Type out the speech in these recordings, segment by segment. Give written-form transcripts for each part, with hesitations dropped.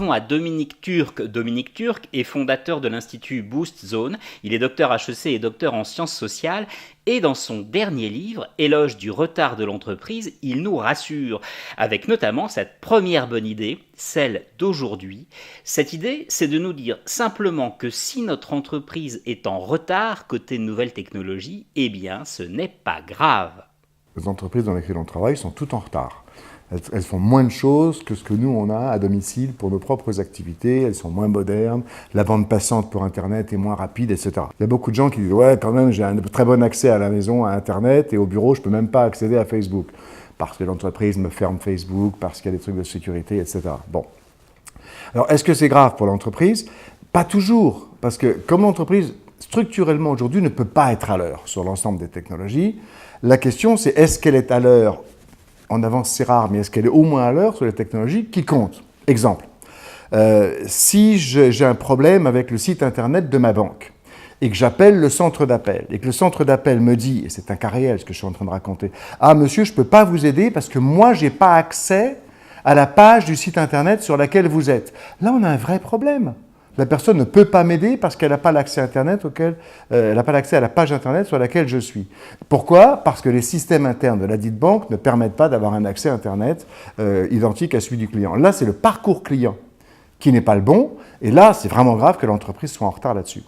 revenons à Dominique Turc. Dominique Turc est fondateur de l'Institut Boost Zone. Il est docteur HEC et docteur en sciences sociales. Et dans son dernier livre, Éloge du retard de l'entreprise, il nous rassure, avec notamment cette première bonne idée, celle d'aujourd'hui. Cette idée, c'est de nous dire simplement que si notre entreprise est en retard côté nouvelles technologies, eh bien, ce n'est pas grave. Les entreprises dans lesquelles on travaille sont toutes en retard. Elles font moins de choses que ce que nous, on a à domicile pour nos propres activités. Elles sont moins modernes, la bande passante pour Internet est moins rapide, etc. Il y a beaucoup de gens qui disent « Ouais, quand même, j'ai un très bon accès à la maison, à Internet, et au bureau, je ne peux même pas accéder à Facebook. Parce que l'entreprise me ferme Facebook, parce qu'il y a des trucs de sécurité, etc. » Bon. Alors, est-ce que c'est grave pour l'entreprise? Pas toujours, parce que comme l'entreprise, structurellement aujourd'hui, ne peut pas être à l'heure sur l'ensemble des technologies, la question, c'est est-ce qu'elle est à l'heure? En avance, c'est rare, mais est-ce qu'elle est au moins à l'heure sur les technologies qui comptent? Exemple, si j'ai un problème avec le site internet de ma banque et que j'appelle le centre d'appel et que le centre d'appel me dit, et c'est un cas réel ce que je suis en train de raconter, « Ah monsieur, je ne peux pas vous aider parce que moi, je n'ai pas accès à la page du site internet sur laquelle vous êtes. » Là, on a un vrai problème. La personne ne peut pas m'aider parce qu'elle n'a pas l'accès Internet elle n'a pas l'accès à la page Internet sur laquelle je suis. Pourquoi? Parce que les systèmes internes de la dite banque ne permettent pas d'avoir un accès Internet identique à celui du client. Là, c'est le parcours client qui n'est pas le bon, et là, c'est vraiment grave que l'entreprise soit en retard là-dessus.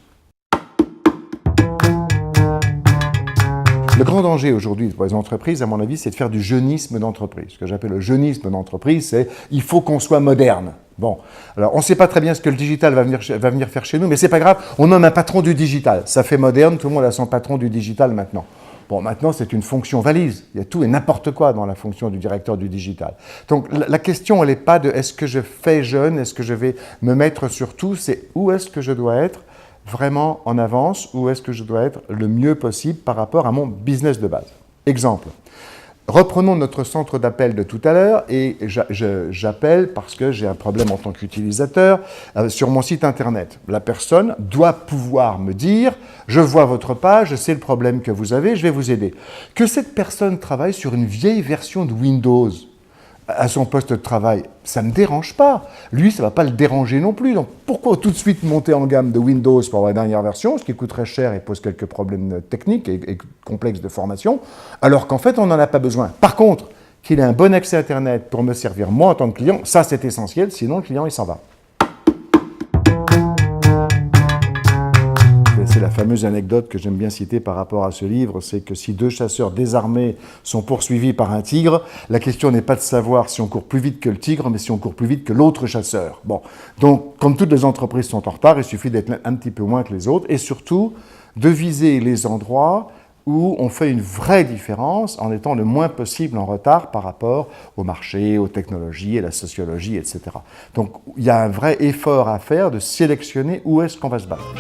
Le grand danger aujourd'hui pour les entreprises, à mon avis, c'est de faire du jeunisme d'entreprise. Ce que j'appelle le jeunisme d'entreprise, c'est « il faut qu'on soit moderne ». Bon, alors on ne sait pas très bien ce que le digital va venir faire chez nous, mais c'est pas grave, on nomme un patron du digital. Ça fait moderne, tout le monde a son patron du digital maintenant. Bon, maintenant c'est une fonction valise, il y a tout et n'importe quoi dans la fonction du directeur du digital. Donc la question, elle n'est pas de est-ce que je fais jeune, est-ce que je vais me mettre sur tout, c'est où est-ce que je dois être vraiment en avance, où est-ce que je dois être le mieux possible par rapport à mon business de base. Exemple. Reprenons notre centre d'appel de tout à l'heure et j'appelle parce que j'ai un problème en tant qu'utilisateur sur mon site internet. La personne doit pouvoir me dire « je vois votre page, je sais le problème que vous avez, je vais vous aider ». Que cette personne travaille sur une vieille version de Windows à son poste de travail, ça ne me dérange pas. Lui, ça ne va pas le déranger non plus. Donc pourquoi tout de suite monter en gamme de Windows pour avoir la dernière version, ce qui coûte très cher et pose quelques problèmes techniques et complexes de formation, alors qu'en fait, on n'en a pas besoin. Par contre, qu'il ait un bon accès à Internet pour me servir moi en tant que client, ça c'est essentiel, sinon le client il s'en va. C'est la fameuse anecdote que j'aime bien citer par rapport à ce livre, c'est que si deux chasseurs désarmés sont poursuivis par un tigre, la question n'est pas de savoir si on court plus vite que le tigre, mais si on court plus vite que l'autre chasseur. Bon, donc comme toutes les entreprises sont en retard, il suffit d'être un petit peu moins que les autres, et surtout de viser les endroits où on fait une vraie différence en étant le moins possible en retard par rapport au marché, aux technologies, à la sociologie, etc. Donc il y a un vrai effort à faire de sélectionner où est-ce qu'on va se battre.